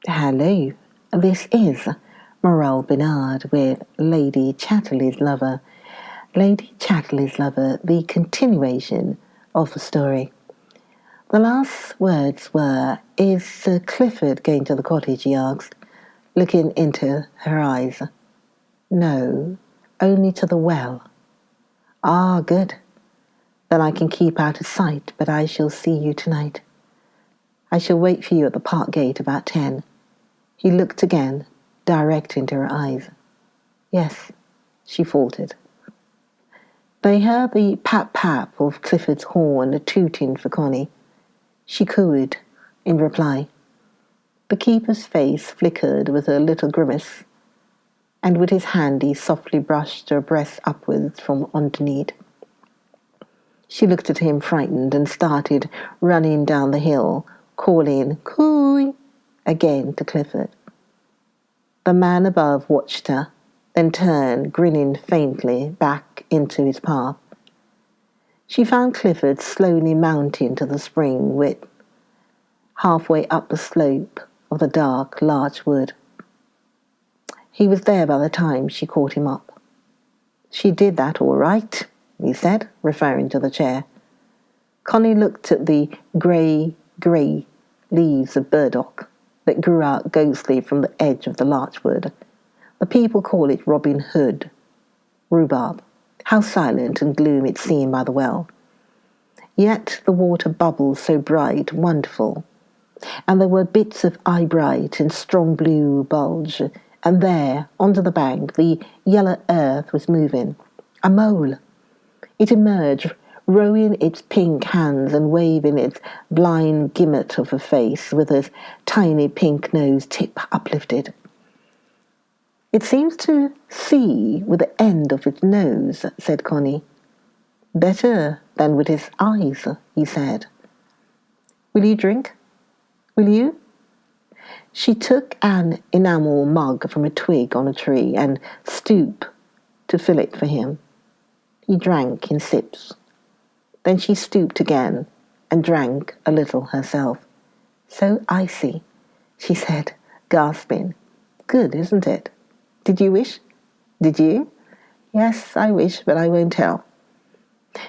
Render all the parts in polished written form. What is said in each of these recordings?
Hello, this is Morel Benard with Lady Chatterley's Lover. Lady Chatterley's Lover, the continuation of the story. The last words were, "Is Sir Clifford going to the cottage?" he asked, looking into her eyes. "No, only to the well." "Ah, good. Then I can keep out of sight, but I shall see you tonight. I shall wait for you at the park gate about 10. He looked again, direct into her eyes. "Yes," she faltered. They heard the pap-pap of Clifford's horn tooting for Connie. She cooed in reply. The keeper's face flickered with a little grimace, and with his hand he softly brushed her breast upwards from underneath. She looked at him frightened and started running down the hill, calling "Cooey" again to Clifford. The man above watched her, then turned, grinning faintly, back into his path. She found Clifford slowly mounting to the spring width, halfway up the slope of the dark larch wood. He was there by the time she caught him up. "She did that all right," he said, referring to the chair. Connie looked at the grey leaves of burdock that grew out ghostly from the edge of the larchwood. The people call it Robin Hood. Rhubarb. How silent and gloom it seemed by the well. Yet the water bubbled so bright, wonderful. And there were bits of eyebright and strong blue bulge. And there, onto the bank, the yellow earth was moving. A mole. It emerged, rowing its pink hands and waving its blind gimlet of a face with its tiny pink nose tip uplifted. "It seems to see with the end of its nose," said Connie. "Better than with its eyes," he said. "Will you drink? Will you?" She took an enamel mug from a twig on a tree and stooped to fill it for him. He drank in sips. Then she stooped again and drank a little herself. "So icy," she said, gasping. "Good, isn't it? Did you wish?" "Did you?" "Yes, I wish, but I won't tell."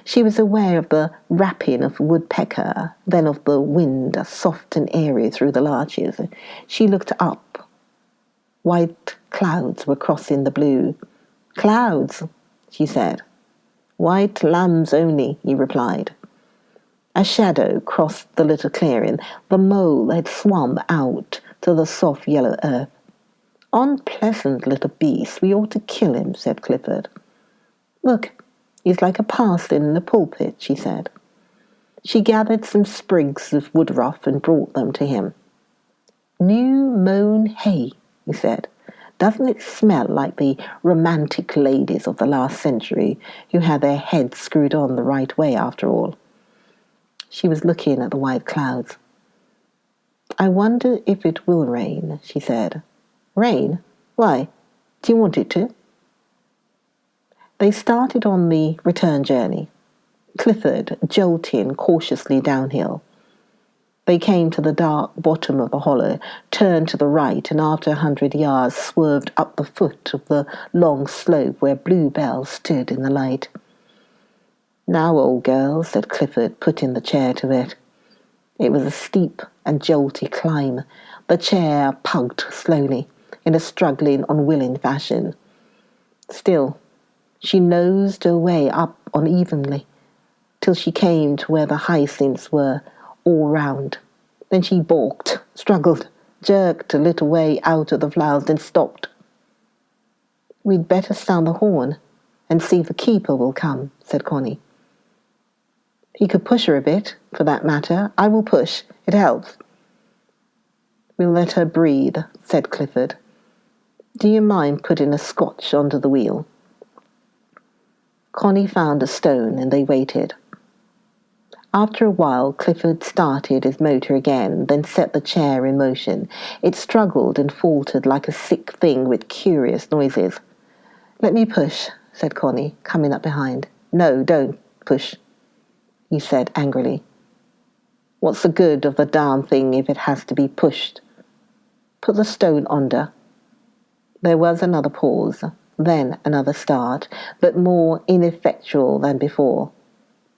She was aware of the rapping of a woodpecker, then of the wind, soft and airy through the larches. She looked up. White clouds were crossing the blue. "Clouds," she said. "White lambs only," he replied. A shadow crossed the little clearing. The mole had swum out to the soft yellow earth. "Unpleasant little beast. We ought to kill him," said Clifford. "Look, he's like a parson in the pulpit," she said. She gathered some sprigs of woodruff and brought them to him. "New mown hay," he said. "Doesn't it smell like the romantic ladies of the last century who had their heads screwed on the right way after all?" She was looking at the white clouds. "I wonder if it will rain," she said. "Rain? Why? Do you want it to?" They started on the return journey, Clifford jolting cautiously downhill. They came to the dark bottom of the hollow, turned to the right, and after 100 yards swerved up the foot of the long slope where bluebells stood in the light. "Now, old girl," said Clifford, putting the chair to it. It was a steep and jolty climb. The chair pugged slowly, in a struggling, unwilling fashion. Still, she nosed her way up unevenly, till she came to where the hyacinths were all round. Then she balked, struggled, jerked a little way out of the flowers, then stopped. "We'd better sound the horn and see if the keeper will come," said Connie. "He could push her a bit, for that matter. I will push. It helps." "We'll let her breathe," said Clifford. "Do you mind putting a scotch under the wheel?" Connie found a stone and they waited. After a while, Clifford started his motor again, then set the chair in motion. It struggled and faltered like a sick thing with curious noises. "Let me push," said Connie, coming up behind. "No, don't push," he said angrily. "What's the good of the darn thing if it has to be pushed?" Put the stone under. There was another pause, then another start, but more ineffectual than before.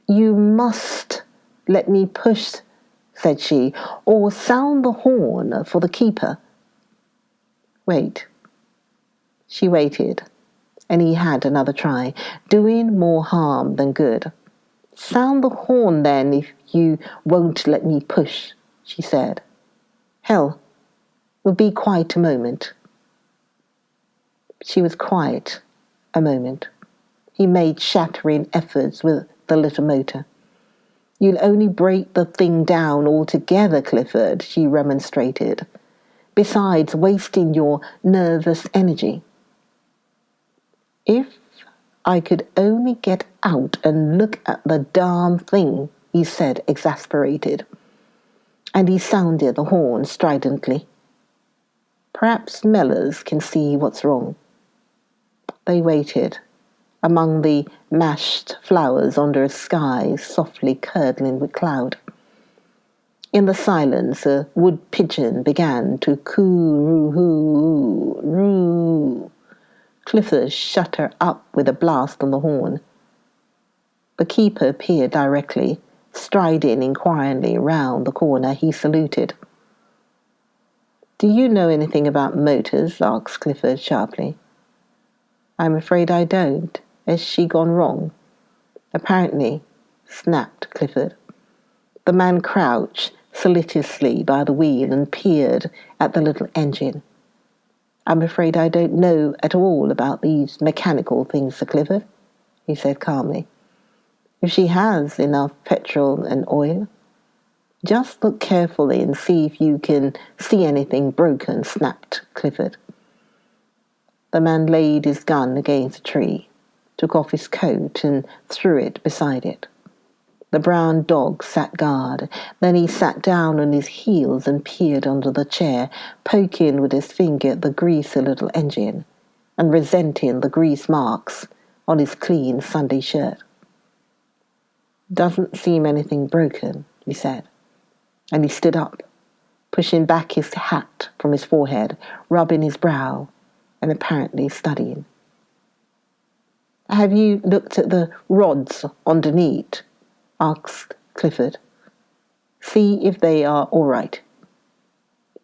You must let me push, said she, or sound the horn for the keeper. Wait. She waited, and he had another try, doing more harm than good. Sound the horn, then, if you won't let me push, she said. Hell, we'll be quiet a moment. She was quiet a moment. He made shattering efforts with the little motor. You'll only break the thing down altogether, Clifford, she remonstrated. Besides wasting your nervous energy. If I could only get out and look at the darn thing, he said, exasperated. And he sounded the horn stridently. Perhaps Mellors can see what's wrong. They waited, among the mashed flowers under a sky softly curdling with cloud. In the silence, a wood pigeon began to coo-roo-hoo-roo. Clifford shut her up with a blast on the horn. The keeper appeared directly, striding inquiringly round the corner. He saluted. Do you know anything about motors? Asked Clifford sharply. I'm afraid I don't. Has she gone wrong? Apparently, snapped Clifford. The man crouched solicitously by the wheel and peered at the little engine. I'm afraid I don't know at all about these mechanical things, Sir Clifford, he said calmly. If she has enough petrol and oil, just look carefully and see if you can see anything broken, snapped Clifford. The man laid his gun against a tree, took off his coat and threw it beside it. The brown dog sat guard. Then he sat down on his heels and peered under the chair, poking with his finger at the greasy little engine, and resenting the grease marks on his clean Sunday shirt. Doesn't seem anything broken, he said, and he stood up, pushing back his hat from his forehead, rubbing his brow, and apparently studying. Have you looked at the rods underneath? Asked Clifford. See if they are all right.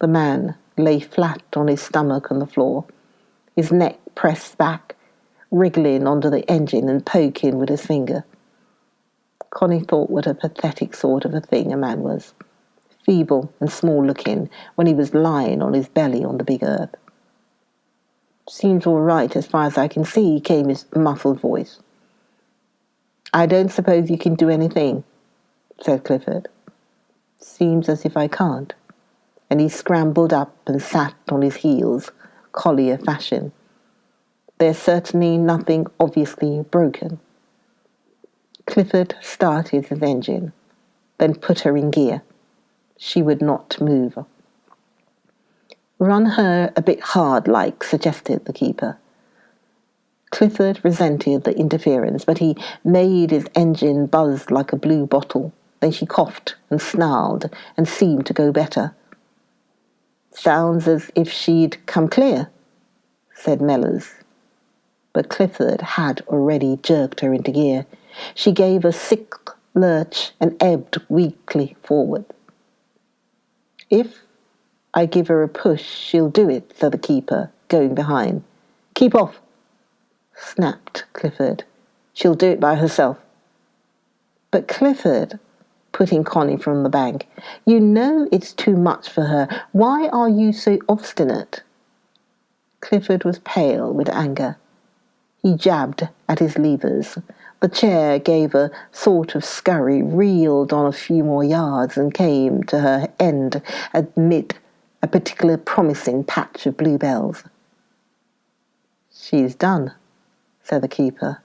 The man lay flat on his stomach on the floor, his neck pressed back, wriggling under the engine and poking with his finger. Connie thought what a pathetic sort of a thing a man was, feeble and small-looking when he was lying on his belly on the big earth. Seems all right as far as I can see, came his muffled voice. I don't suppose you can do anything, said Clifford. Seems as if I can't. And he scrambled up and sat on his heels, collier fashion. There's certainly nothing obviously broken. Clifford started his engine, then put her in gear. She would not move. Run her a bit hard like, suggested the keeper. Clifford resented the interference, but he made his engine buzz like a blue bottle. Then she coughed and snarled and seemed to go better. Sounds as if she'd come clear, said Mellors. But Clifford had already jerked her into gear. She gave a sick lurch and ebbed weakly forward. If I give her a push, she'll do it, said the keeper, going behind. Keep off, snapped Clifford. She'll do it by herself. But Clifford, putting Connie from the bank, you know it's too much for her. Why are you so obstinate? Clifford was pale with anger. He jabbed at his levers. The chair gave a sort of scurry, reeled on a few more yards, and came to her end amid a particularly promising patch of bluebells. She's done, said the keeper.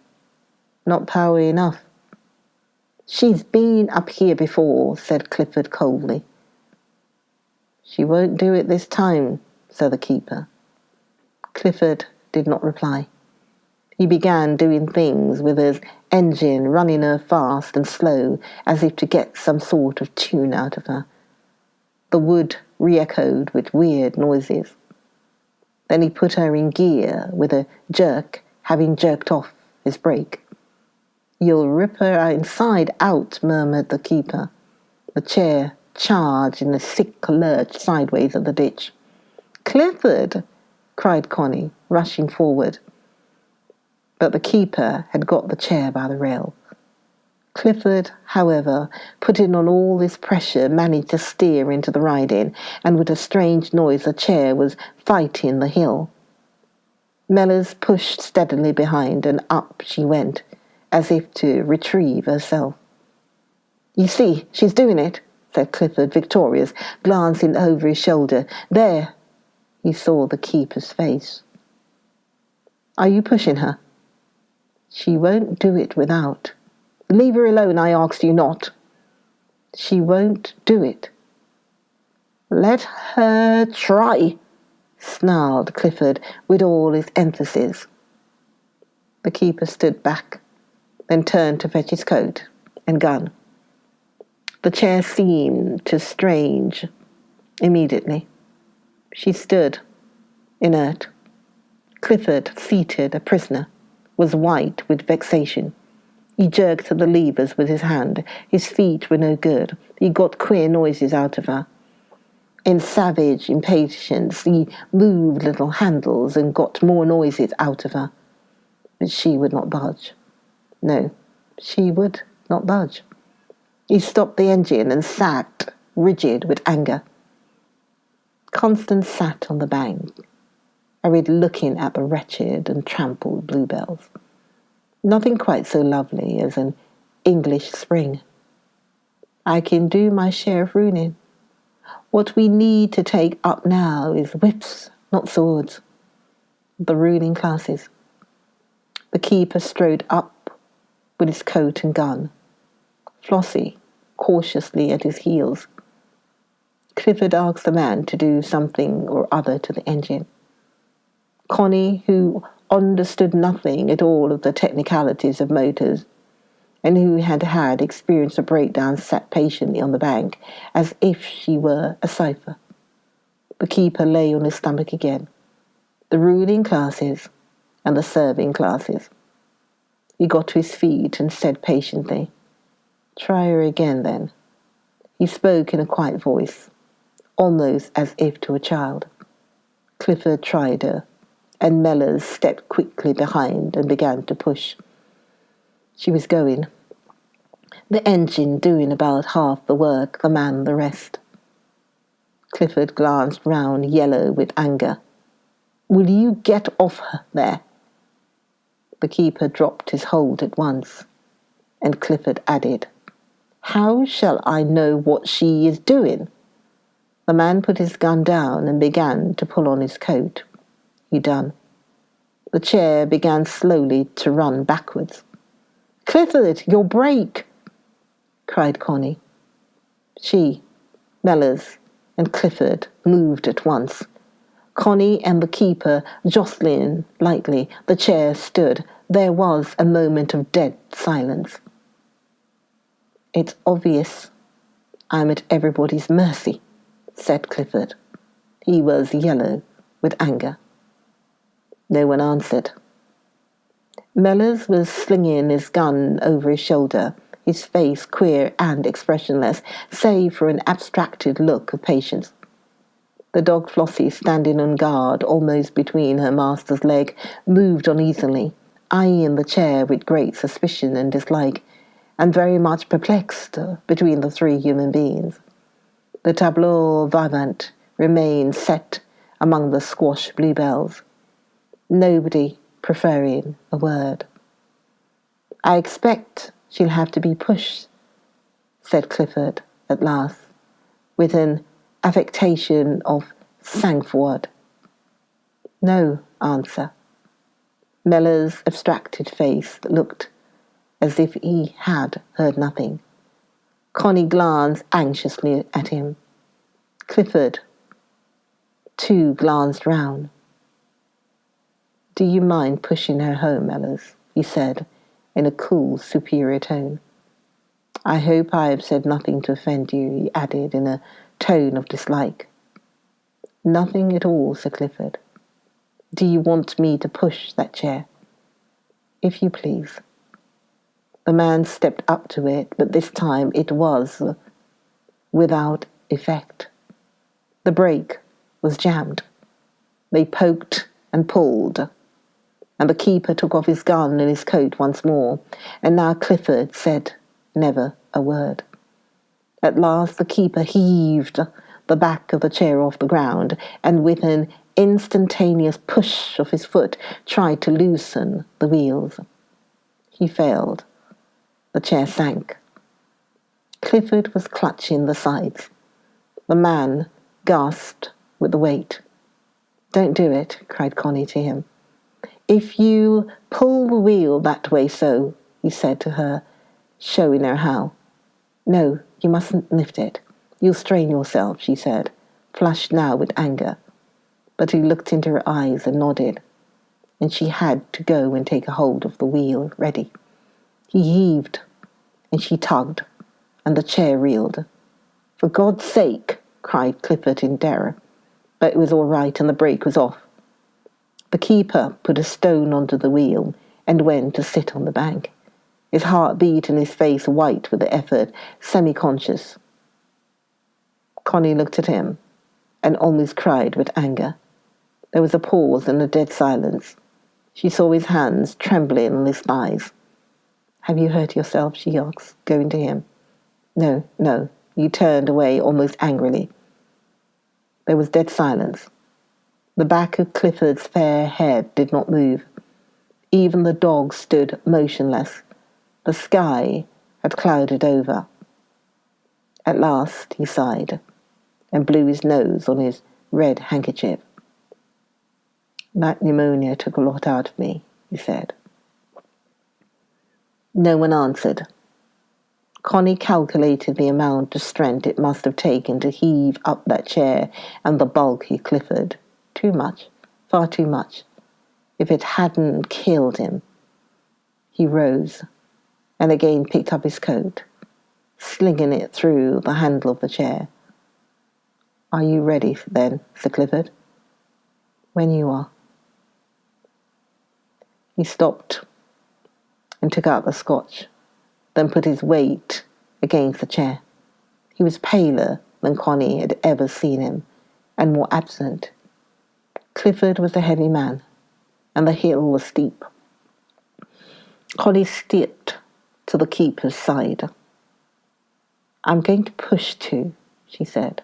Not power enough. She's been up here before, said Clifford coldly. She won't do it this time, said the keeper. Clifford did not reply. He began doing things with his engine, running her fast and slow, as if to get some sort of tune out of her. The wood re-echoed with weird noises. Then he put her in gear with a jerk, having jerked off his brake. "You'll rip her inside out," murmured the keeper. The chair charged in a sick lurch sideways at the ditch. "Clifford!" cried Connie, rushing forward. But the keeper had got the chair by the rail. Clifford, however, putting on all this pressure, managed to steer into the riding, and with a strange noise the chair was fighting the hill. Mellors pushed steadily behind, and up she went, as if to retrieve herself. "You see, she's doing it," said Clifford, victorious, glancing over his shoulder. "There!" He saw the keeper's face. "Are you pushing her?" "She won't do it without." "Leave her alone, I asked you not." "She won't do it." "Let her try," snarled Clifford with all his emphasis. The keeper stood back, then turned to fetch his coat and gun. The chair seemed to strange immediately. She stood, inert. Clifford, seated, a prisoner, was white with vexation. He jerked at the levers with his hand. His feet were no good. He got queer noises out of her. In savage impatience, he moved little handles and got more noises out of her. But she would not budge. No, she would not budge. He stopped the engine and sat, rigid with anger. Constance sat on the bank, arid looking at the wretched and trampled bluebells. Nothing quite so lovely as an English spring. I can do my share of ruining. What we need to take up now is whips, not swords. The ruling classes. The keeper strode up with his coat and gun. Flossie cautiously at his heels. Clifford asked the man to do something or other to the engine. Connie, who understood nothing at all of the technicalities of motors, and who had had experienced a breakdown, sat patiently on the bank as if she were a cipher. The keeper lay on his stomach again. The ruling classes and the serving classes. He got to his feet and said patiently, "Try her again, then." He spoke in a quiet voice, almost as if to a child. Clifford tried her, and Mellors stepped quickly behind and began to push. She was going. The engine doing about half the work, the man the rest. Clifford glanced round, yellow with anger. "Will you get off her there?" The keeper dropped his hold at once, and Clifford added, "How shall I know what she is doing?" The man put his gun down and began to pull on his coat. He done. The chair began slowly to run backwards. "Clifford, your brake!" cried Connie. She, Mellors, and Clifford moved at once. Connie and the keeper jostling lightly. The chair stood. There was a moment of dead silence. "It's obvious I'm at everybody's mercy," said Clifford. He was yellow with anger. No one answered. Mellors was slinging his gun over his shoulder, his face queer and expressionless, save for an abstracted look of patience. The dog Flossie, standing on guard almost between her master's leg, moved uneasily, eyeing the chair with great suspicion and dislike, and very much perplexed between the three human beings. The tableau vivant remained set among the squash bluebells, nobody preferring a word. "I expect she'll have to be pushed," said Clifford at last, with an affectation of sang-froid. No answer. Mellors' abstracted face looked as if he had heard nothing. Connie glanced anxiously at him. Clifford, too, glanced round. "Do you mind pushing her home, Mellors?" he said, in a cool, superior tone. "I hope I have said nothing to offend you," he added in a tone of dislike. "Nothing at all," said Clifford. Do you want me to push that chair? If you please. The man stepped up to it, but this time it was without effect. The brake was jammed. They poked and pulled, and the keeper took off his gun and his coat once more, and now Clifford said never a word. At last the keeper heaved the back of the chair off the ground, and with an instantaneous push of his foot tried to loosen the wheels. He failed. The chair sank. Clifford was clutching the sides. The man gasped with the weight. "Don't do it," cried Connie to him. "If you pull the wheel that way so," he said to her, showing her how. "No, you mustn't lift it. You'll strain yourself," she said, flushed now with anger. But he looked into her eyes and nodded, and she had to go and take a hold of the wheel ready. He heaved, and she tugged, and the chair reeled. "For God's sake!" cried Clifford in terror. But it was all right, and the brake was off. The keeper put a stone onto the wheel and went to sit on the bank. His heart beat and his face white with the effort, semi-conscious. Connie looked at him and almost cried with anger. There was a pause and a dead silence. She saw his hands trembling on his thighs. "Have you hurt yourself?" she asked, going to him. No. He turned away almost angrily. There was dead silence. The back of Clifford's fair head did not move. Even the dog stood motionless. The sky had clouded over. At last he sighed and blew his nose on his red handkerchief. "That pneumonia took a lot out of me," he said. No one answered. Connie calculated the amount of strength it must have taken to heave up that chair and the bulky Clifford. Too much, far too much. If it hadn't killed him. He rose and again picked up his coat, slinging it through the handle of the chair. "Are you ready then, Sir Clifford?" "When you are." He stopped and took out the scotch, then put his weight against the chair. He was paler than Connie had ever seen him, and more absent. Clifford was a heavy man, and the hill was steep. Connie stepped to the keeper's side. "I'm going to push too," she said,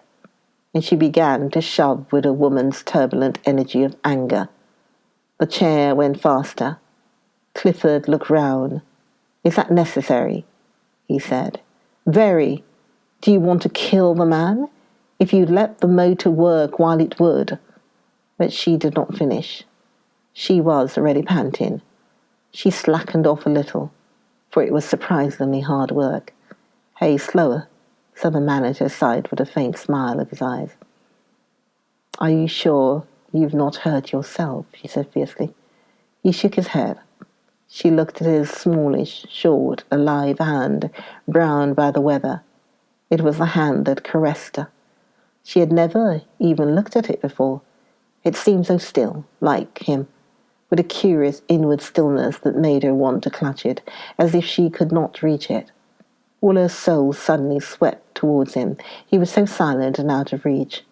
and she began to shove with a woman's turbulent energy of anger. The chair went faster. Clifford looked round. "Is that necessary?" he said. "Very. Do you want to kill the man? If you'd let the motor work while it would." But she did not finish. She was already panting. She slackened off a little, for it was surprisingly hard work. "Hey, slower," said the man at her side with a faint smile of his eyes. "Are you sure you've not hurt yourself?" she said fiercely. He shook his head. She looked at his smallish, short, alive hand, browned by the weather. It was the hand that caressed her. She had never even looked at it before. It seemed so still, like him, with a curious inward stillness that made her want to clutch it, as if she could not reach it. All her soul suddenly swept towards him. He was so silent and out of reach.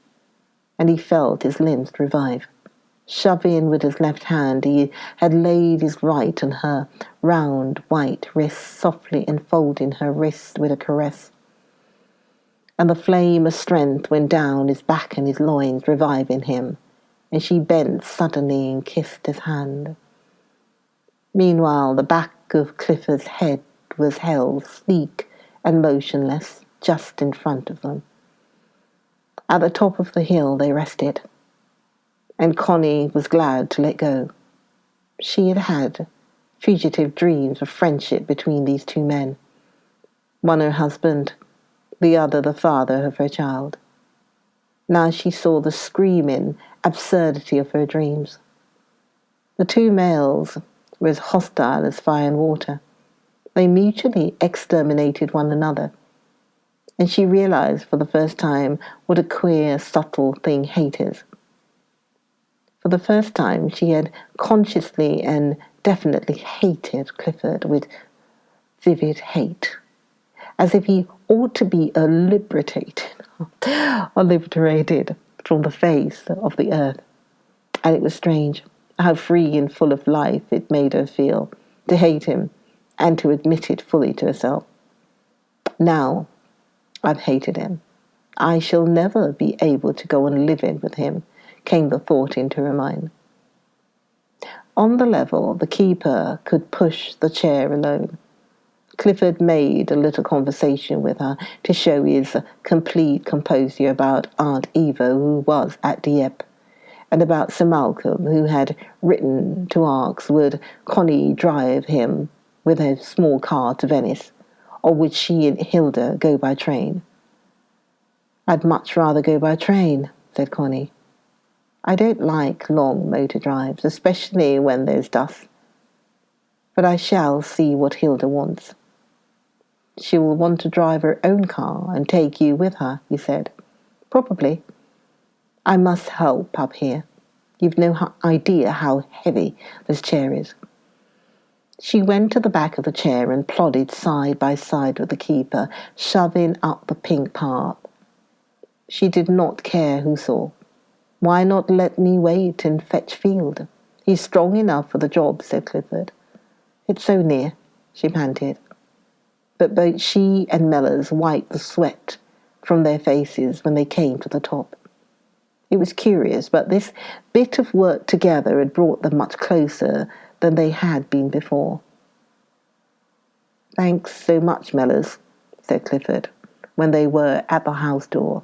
And he felt his limbs revive. Shoving with his left hand, he had laid his right on her round, white wrist, softly enfolding her wrist with a caress. And the flame of strength went down his back and his loins, reviving him, and she bent suddenly and kissed his hand. Meanwhile, the back of Clifford's head was held sleek and motionless just in front of them. At the top of the hill they rested, and Connie was glad to let go. She had had fugitive dreams of friendship between these two men, one her husband, the other the father of her child. Now she saw the screaming absurdity of her dreams. The two males were as hostile as fire and water. They mutually exterminated one another, and she realized for the first time what a queer, subtle thing hate is. For the first time, she had consciously and definitely hated Clifford with vivid hate, as if he ought to be obliterated from the face of the earth. And it was strange how free and full of life it made her feel to hate him and to admit it fully to herself. Now I've hated him. I shall never be able to go on living with him, came the thought into her mind. On the level, the keeper could push the chair alone. Clifford made a little conversation with her to show his complete composure about Aunt Eva, who was at Dieppe, and about Sir Malcolm, who had written to ask would Connie drive him with a small car to Venice, or would she and Hilda go by train. "I'd much rather go by train," said Connie. "I don't like long motor drives, especially when there's dust. But I shall see what Hilda wants." "She will want to drive her own car and take you with her," he said. "Probably. I must help up here. You've no idea how heavy this chair is." She went to the back of the chair and plodded side by side with the keeper, shoving up the pink part. She did not care who saw. "Why not let me wait and fetch Field? He's strong enough for the job," said Clifford. "It's so near," she panted. But both she and Mellors wiped the sweat from their faces when they came to the top. It was curious, but this bit of work together had brought them much closer than they had been before. "Thanks so much, Mellors," said Clifford, when they were at the house door.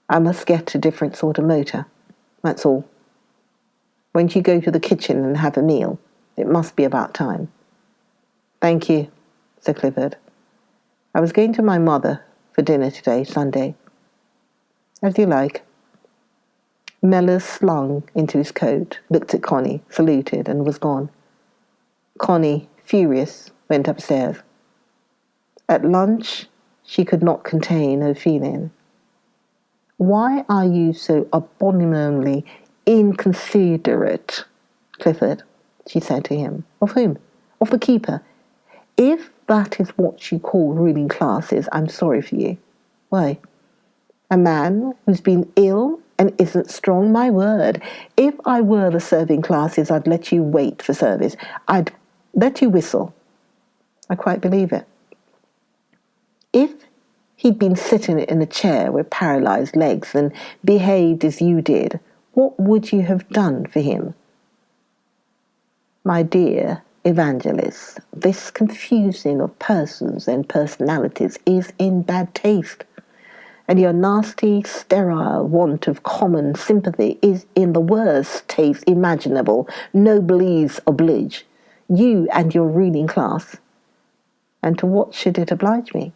"I must get a different sort of motor, that's all. Won't you go to the kitchen and have a meal? It must be about time." "Thank you," said Clifford. "I was going to my mother for dinner today, Sunday." "As you like." Mellors slung into his coat, looked at Connie, saluted, and was gone. Connie, furious, went upstairs. At lunch, she could not contain her feeling. "Why are you so abominably inconsiderate, Clifford?" she said to him. "Of whom?" "Of the keeper. If that is what you call ruling classes, I'm sorry for you." "Why?" "A man who's been ill and isn't strong, my word. If I were the serving classes, I'd let you wait for service. I'd let you whistle." "I quite believe it." "If he'd been sitting in a chair with paralyzed legs and behaved as you did, what would you have done for him?" "My dear Evangelist, this confusing of persons and personalities is in bad taste, and your nasty, sterile want of common sympathy is in the worst taste imaginable. Noblesse oblige. You and your ruling class. And to what should it oblige me?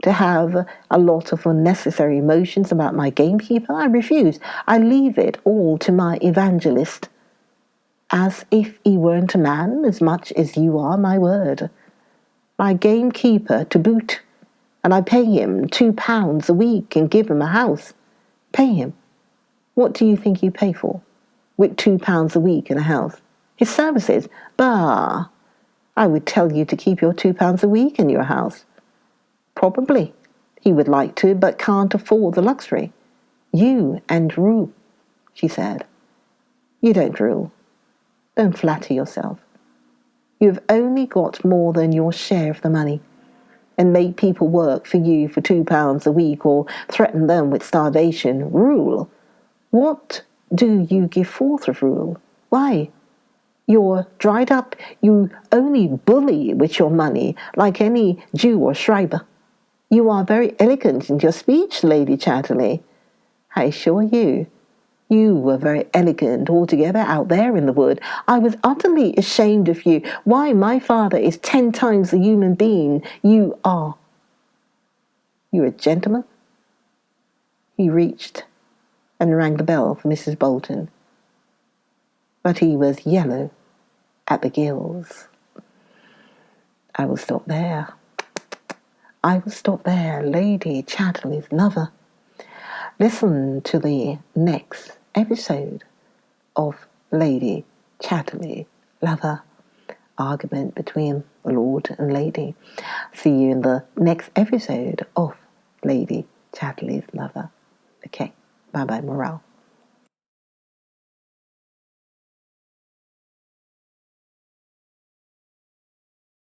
To have a lot of unnecessary emotions about my gamekeeper? I refuse. I leave it all to my Evangelist. As if he weren't a man as much as you are, my word. My gamekeeper to boot. And I pay him £2 a week and give him a house. Pay him. What do you think you pay for? With £2 a week and a house? His services? Bah! I would tell you to keep your £2 a week in your house. Probably he would like to, but can't afford the luxury. You and rule," she said. "You don't rule. Don't flatter yourself. You've only got more than your share of the money, and make people work for you for £2 a week or threaten them with starvation. Rule. What do you give forth of rule? Why, you're dried up. You only bully with your money like any Jew or Schreiber. You are very elegant in your speech, Lady Chatterley. I assure you, you were very elegant altogether out there in the wood. I was utterly ashamed of you. Why, my father is 10 times the human being you are." "You're a gentleman?" He reached and rang the bell for Mrs. Bolton. But he was yellow at the gills. I will stop there. Lady Chatterley's lover. Listen to the next episode of Lady Chatterley's lover. Argument between Lord and Lady. See you in the next episode of Lady Chatterley's Lover. Okay, bye bye, Morel.